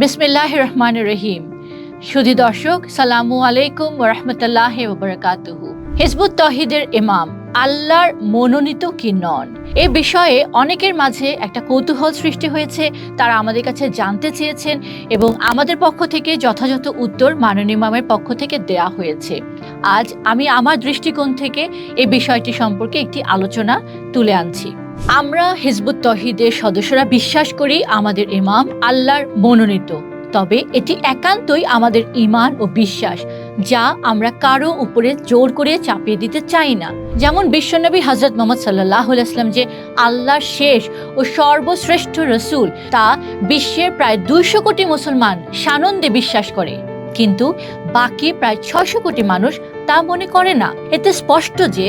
বিসমিল্লাহির রহমানির রহিম। সুধী দর্শক, সালামু আলাইকুম ওয়া রাহমাতুল্লাহি ওয়া বারাকাতুহু। হিজবুত তৌহিদের ইমাম আল্লাহর মনোনীত কি নন, এ বিষয়ে অনেকের মাঝে একটা কৌতূহল সৃষ্টি হয়েছে। তারা আমাদের কাছে জানতে চেয়েছেন এবং আমাদের পক্ষ থেকে যথাযথ উত্তর মাননীয় ইমামের পক্ষ থেকে দেয়া হয়েছে। আজ আমি আমার দৃষ্টিকোণ থেকে এই বিষয়টি সম্পর্কে একটি আলোচনা তুলে আনছি। আমরা হিজবুত তৌহিদের সদস্যরা বিশ্বাস করি আমাদের ইমাম আল্লাহর মনোনীত, তবে এটি একান্তই আমাদের ঈমান ও বিশ্বাস, যা আমরা কারো উপরে জোর করে চাপিয়ে দিতে চাই না। যেমন বিশ্বনবী হযরত মুহাম্মদ সাল্লাল্লাহু আলাইহি ওয়াসাল্লাম যে আল্লাহর শেষ ও সর্বশ্রেষ্ঠ রাসূল, তা বিশ্বের প্রায় 200 কোটি মুসলমান সানন্দে বিশ্বাস করে, কিন্তু বাকি প্রায় 600 কোটি মানুষ তা মনে করে না। এতে স্পষ্ট যে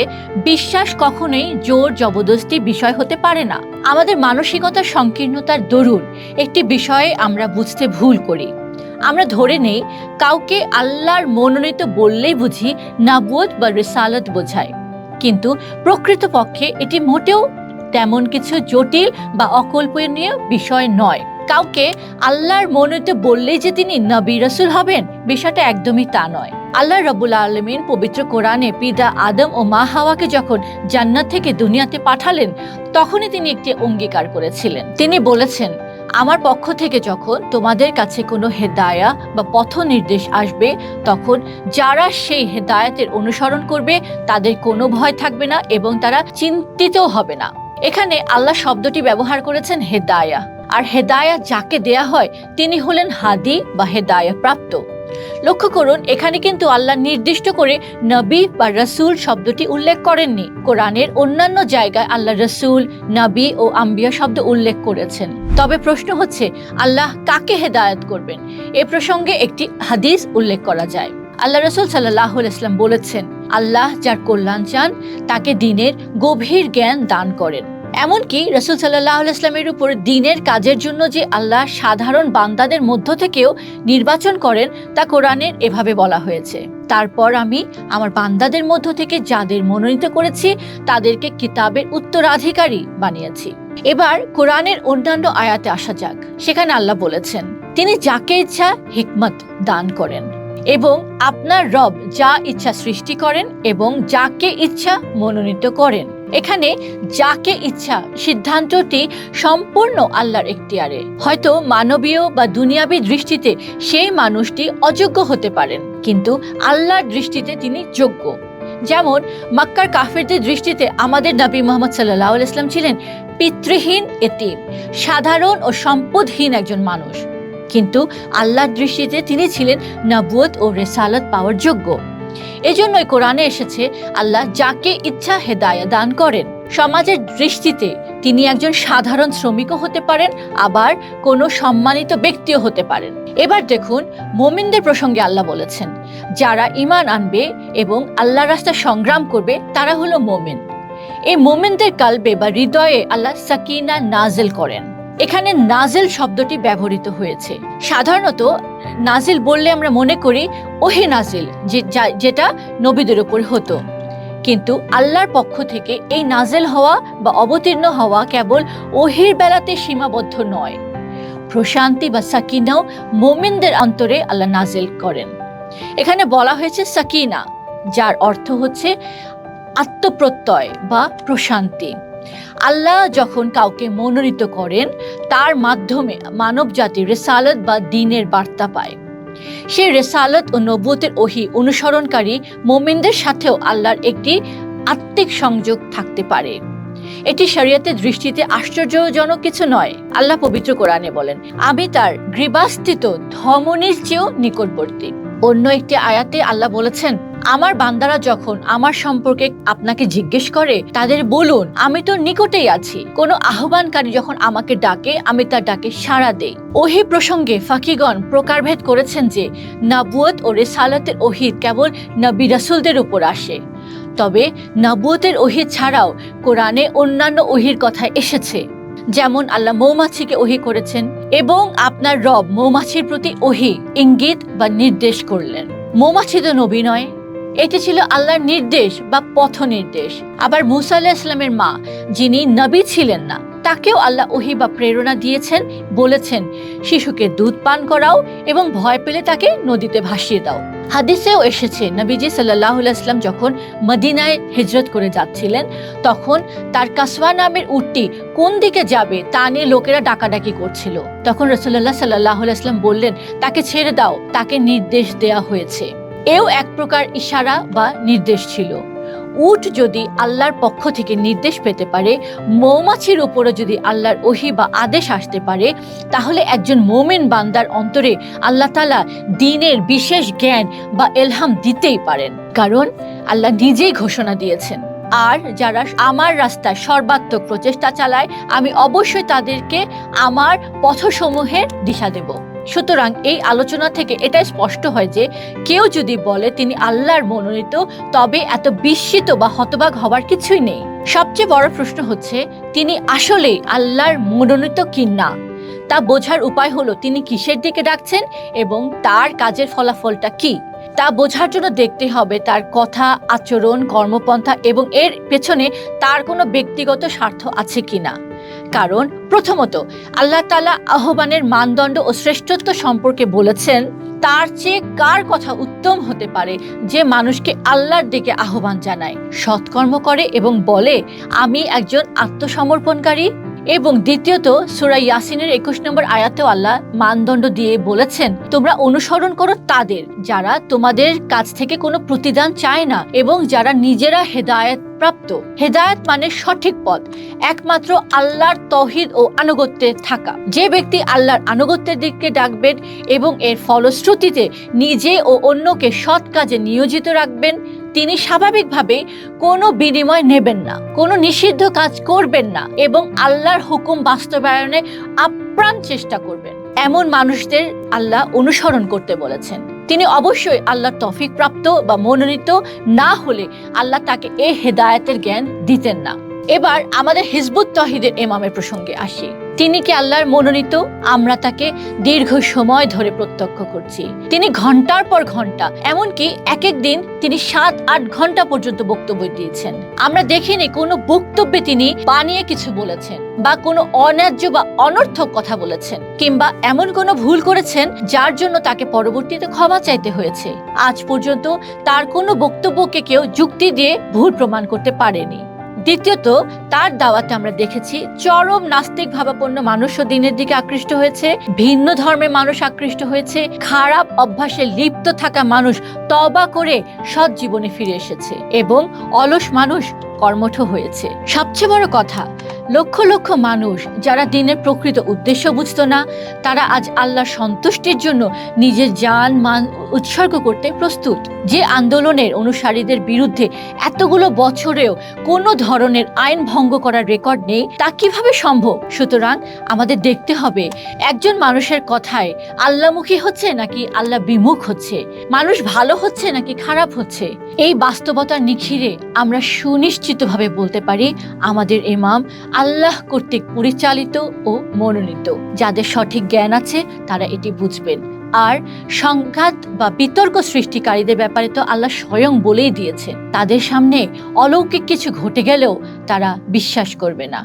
বিশ্বাস কখনোই জোর জবরদস্তি বিষয় হতে পারে না। আমাদের মানসিকতার সংকীর্ণতার দরুন একটি বিষয়ে আমরা বুঝতে ভুল করি। আমরা ধরে নেই কাউকে আল্লাহর মনোনীত বললেই বুঝি নবুয়ত বা রিসালাত বোঝায়, কিন্তু প্রকৃতপক্ষে এটি মোটেও তেমন কিছু জটিল বা অকল্পনীয় বিষয় নয়। কাউকে আল্লাহর মনোনীত বললেই যে তিনি নবী রাসূল হবেন, বিষয়টা একদমই তা নয়। আল্লাহ রাব্বুল আলামিন পবিত্র কোরআনে পিতা আদম ও মা হাওয়াকে যখন জান্নাত থেকে দুনিয়াতে পাঠালেন, তখনই তিনি একটি অঙ্গীকার করেছিলেন। তিনি বলেছেন, আমার পক্ষ থেকে যখন তোমাদের কাছে কোনো হেদায়া বা পথ নির্দেশ আসবে, তখন যারা সেই হেদায়াতের অনুসরণ করবে তাদের কোনো ভয় থাকবে না এবং তারা চিন্তিতও হবে না। এখানে আল্লাহ শব্দটি ব্যবহার করেছেন হেদায়া, আর হেদায়া যাকে দেয়া হয় তিনি হলেন হাদি বা হেদায়া প্রাপ্ত। লক্ষ্য করুন, এখানে কিন্তু আল্লাহ নির্দিষ্ট করে নবী বা রাসূল শব্দটি উল্লেখ করেননি। কোরআনের অন্যান্য জায়গায় আল্লাহ রাসূল, নবী ও আম্বিয়া শব্দ উল্লেখ করেছেন। তবে প্রশ্ন হচ্ছে, আল্লাহ কাকে হেদায়েত করবেন? এ প্রসঙ্গে একটি হাদিস উল্লেখ করা যায়। আল্লাহ রাসূল সাল্লাল্লাহু আলাইহি ওয়াসাল্লাম বলেছেন, আল্লাহ যার কল্যাণ চান তাকে দ্বীনের গভীর জ্ঞান দান করেন। এমনকি রাসূল সাল্লাল্লাহু আলাইহি ওয়াসাল্লামের উপর দ্বীনের কাজের জন্য যে আল্লাহ সাধারণ বান্দাদের মধ্য থেকেও নির্বাচন করেন, তা কোরআনের এভাবে বলা হয়েছে, তারপর আমি আমার বান্দাদের মধ্য থেকে যাদের মনোনীত করেছি তাদেরকে কিতাবের উত্তরাধিকারী বানিয়েছি। এবার কোরআনের অন্যান্য আয়াতে আসা যাক। সেখানে আল্লাহ বলেছেন, তিনি যাকে ইচ্ছা হিকমত দান করেন এবং আপনার রব যা ইচ্ছা সৃষ্টি করেন এবং যাকে ইচ্ছা মনোনীত করেন। এখানে যাকে ইচ্ছা সিদ্ধান্তটি সম্পূর্ণ আল্লাহর এখতিয়ারে। হয়তো মানবীয় বা দুনিয়াবী দৃষ্টিতে সেই মানুষটি অযোগ্য হতে পারেন, কিন্তু আল্লাহর দৃষ্টিতে তিনি যোগ্য। যেমন মক্কার কাফেরদের দৃষ্টিতে আমাদের নবী মুহাম্মদ সাল্লাল্লাহু আলাইহি ওয়াসাল্লাম ছিলেন পিতৃহীন এতিম, সাধারণ ও সম্পদহীন একজন মানুষ, কিন্তু আল্লাহর দৃষ্টিতে তিনি ছিলেন নবুয়ত ও রিসালাত পাওয়ার যোগ্য। এজন্যই কোরআনে এসেছে, আল্লাহ যাকে ইচ্ছা হেদায়া দান করেন। সমাজের দৃষ্টিতে তিনি একজন সাধারণ শ্রমিকও হতে পারেন, আবার কোনো সম্মানিত ব্যক্তিও হতে পারেন। এবার দেখুন, মুমিনদের প্রসঙ্গে আল্লাহ বলেছেন, যারা ঈমান আনবে এবং আল্লাহর রাস্তায় সংগ্রাম করবে তারা হলো মুমিন। এই মুমিনদের কালবে বা হৃদয়ে আল্লাহ সাকিনা নাজিল করেন। এখানে নাজিল শব্দটি ব্যবহৃত হয়েছে। সাধারণত নাজিল বললে আমরা মনে করি ওহী নাজিল, যেটা নবীদের উপর হতো, কিন্তু আল্লাহর পক্ষ থেকে এই নাজিল হওয়া বা অবতীর্ণ হওয়া কেবল ওহীর বেলাতে সীমাবদ্ধ নয়। প্রশান্তি বা সাকিনাও মুমিনদের অন্তরে আল্লাহ নাজিল করেন। এখানে বলা হয়েছে সাকিনা, যার অর্থ হচ্ছে আত্মপ্রত্যয় বা প্রশান্তি। আল্লাহ যখন কাউকে মনোনীত করেন, তার মাধ্যমে মানব জাতি রিসালাত বা দ্বীনের বার্তা পায়। সেই রিসালাত ও নবুয়তের ওহী অনুসরণকারী মুমিনদের সাথেও আল্লাহর একটি আত্মিক সংযোগ থাকতে পারে। এটি শরীয়তের দৃষ্টিতে আশ্চর্যজনক কিছু নয়। আল্লাহ পবিত্র কোরআনে বলেন, আমি তার গ্রীবাস্থিত ধমনীর চেয়েও নিকটবর্তী। অন্য একটি আয়াতে আল্লাহ বলেছেন, আমার বান্দারা যখন আমার সম্পর্কে আপনাকে জিজ্ঞেস করে, তাদের বলুন আমি তো নিকটেই আছি। কোনো আহ্বানকারী যখন আমাকে ডাকে, আমি তার ডাকে সাড়া দেই। ওহী প্রসঙ্গে ফাকিগণ প্রকারভেদ করেছেন যে নবুয়ত ও রিসালাতের ওহী কেবল নবী রাসূলদের উপর আসে, তবে নবুয়তের ওহী ছাড়াও কোরআনে অন্যান্য ওহীর কথা এসেছে। যেমন আল্লাহ মৌমাছিকে ওহী করেছেন এবং আপনার রব মৌমাছির প্রতি ওহী ইঙ্গিত বা নির্দেশ করলেন। মৌমাছি তো নবী নয়, এটি ছিল আল্লাহর নির্দেশ বা পথ নির্দেশ। আবার মুসা আলাইহিস সালামের মা, যিনি নবী ছিলেন না, তাকেও আল্লাহ ওহী বা প্রেরণা দিয়েছেন, বলেছেন শিশুকে দুধ পান করাও এবং ভয় পেলে তাকে নদীতে ভাসিয়ে দাও। হাদিসেও এসেছে নবীজি সাল্লাল্লাহু আলাইহি ওয়াসাল্লাম যখন মদিনায় হিজরত করে যাচ্ছিলেন, তখন তার কাসওয়া নামের উটটি কোন দিকে যাবে তা নিয়ে লোকেরা ডাকাডাকি করছিল। তখন রাসূলুল্লাহ সাল্লাল্লাহু আলাইহি ওয়াসাল্লাম বললেন, তাকে ছেড়ে দাও, তাকে নির্দেশ দেয়া হয়েছে। এও এক প্রকার ইশারা বা নির্দেশ ছিল। উট যদি আল্লাহর পক্ষ থেকে নির্দেশ পেতে পারে, মৌমাছির উপরে যদি আল্লাহর ওহী বা আদেশ আসতে পারে, তাহলে একজন মুমিন বান্দার অন্তরে আল্লাহ তাআলা দ্বীনের বিশেষ জ্ঞান বা ইলহাম দিতেই পারেন, কারণ আল্লাহ নিজেই ঘোষণা দিয়েছেন, আর যারা আমার রাস্তায় সর্বাত্মক প্রচেষ্টা চালায় আমি অবশ্যই তাদেরকে আমার পথসমূহের দিশা দেব। সুতরাং এই আলোচনা থেকে এটাই স্পষ্ট হয় যে কেউ যদি বলে তিনি আল্লাহর মনোনীত, তবে এত বিস্মিত বা হতবাক হবার কিছুই নেই। সবচেয়ে বড় প্রশ্ন হচ্ছে তিনি আসলে আল্লাহর মনোনীত কি না। তা বোঝার উপায় হলো তিনি কিসের দিকে ডাকছেন এবং তার কাজের ফলাফলটা কি। তা বোঝার জন্য দেখতে হবে তার কথা, আচরণ, কর্মপন্থা এবং এর পেছনে তার কোনো ব্যক্তিগত স্বার্থ আছে কিনা। কারণ প্রথমত আল্লাহ তাআলা আহ্বানের মানদণ্ড ও শ্রেষ্ঠত্ব সম্পর্কে বলেছেন, তার চেয়ে কার কথা উত্তম হতে পারে যে মানুষকে আল্লাহর দিকে আহ্বান জানায়, সৎকর্ম করে এবং বলে আমি একজন আত্মসমর্পণকারী। এবং দ্বিতীয়ত সূরা ইয়াসিনের 21 নম্বর আয়াতেও আল্লাহ মানদণ্ড দিয়ে বলেছেন, তোমরা অনুসরণ করো তাদের যারা তোমাদের কাছ থেকে কোনো প্রতিদান চায় না এবং যারা নিজেরা হেদায়েত প্রাপ্ত। হেদায়েত মানে সঠিক পথ, একমাত্র আল্লাহর তৌহিদ ও আনুগত্যে থাকা। যে ব্যক্তি আল্লাহর আনুগত্যের দিকে ডাকবেন এবং এর ফলশ্রুতিতে নিজে ও অন্যকে সৎ কাজে নিয়োজিত রাখবেন, তিনি স্বাভাবিকভাবে কোনো বিনিময় নেবেন না, কোনো নিষিদ্ধ কাজ করবেন না এবং আল্লাহর হুকুম বাস্তবায়নে আপ্রাণ চেষ্টা করবেন। এমন মানুষদের আল্লাহ অনুসরণ করতে বলেছেন। তিনি অবশ্যই আল্লাহর তৌফিক প্রাপ্ত বা মনোনীত না হলে আল্লাহ তাকে এই হেদায়েতের জ্ঞান দিতেন না। এবার আমাদের হিজবুত তৌহিদের ইমামের প্রসঙ্গে আসি। তিনি কি আল্লাহর মনোনীত? আমরা তাকে দীর্ঘ সময় ধরে প্রত্যক্ষ করছি। তিনি ঘন্টার পর ঘন্টা, এমনকি এক এক দিন তিনি 7-8 ঘন্টা পর্যন্ত বক্তব্য দিয়েছেন। আমরা দেখিনি কোনো বক্তব্যে তিনি বানিয়ে কিছু বলেছেন বা কোনো অন্যায্য বা অনর্থক কথা বলেছেন, কিংবা এমন কোনো ভুল করেছেন যার জন্য তাকে পরবর্তীতে ক্ষমা চাইতে হয়েছে। আজ পর্যন্ত তার কোনো বক্তব্যকে কেউ যুক্তি দিয়ে ভুল প্রমাণ করতে পারেনি। দ্বিতীয়ত তার দাওয়াতে আমরা দেখেছি চরম নাস্তিক ভাবাপন্ন মানুষও দিনের দিকে আকৃষ্ট হয়েছে, ভিন্ন ধর্মের মানুষ আকৃষ্ট হয়েছে, খারাপ অভ্যাসে লিপ্ত থাকা মানুষ তওবা করে সৎ জীবনে ফিরে এসেছে এবং অলস মানুষ কর্মঠ হয়েছে। সবচেয়ে বড় কথা, লক্ষ লক্ষ মানুষ যারা দিনের প্রকৃত উদ্দেশ্য বুঝতো না, তারা আজ আল্লাহর সন্তুষ্টির জন্য নিজের জান মান উৎসর্গ করতে প্রস্তুত। যে আন্দোলনের অনুসারীদের বিরুদ্ধে এতগুলো বছরেও কোনো ধরনের আইন ভঙ্গ করার রেকর্ড নেই, তা কিভাবে সম্ভব? সুতরাং আমাদের দেখতে হবে একজন মানুষের কথায় আল্লাহমুখী হচ্ছে নাকি আল্লাহ বিমুখ হচ্ছে, মানুষ ভালো হচ্ছে নাকি খারাপ হচ্ছে। এই বাস্তবতার নিখিরে আমরা সুনিশ্চিতভাবে বলতে পারি আমাদের ইমাম আল্লাহ কর্তৃক পরিচালিত ও মনোনীত। যাদের সঠিক জ্ঞান আছে তারা এটি বুঝবেন। আর সংঘাত বা বিতর্ক সৃষ্টিকারীদের ব্যাপারে তো আল্লাহ স্বয়ং বলেই দিয়েছেন, তাদের সামনে অলৌকিক কিছু ঘটে গেলেও তারা বিশ্বাস করবে না।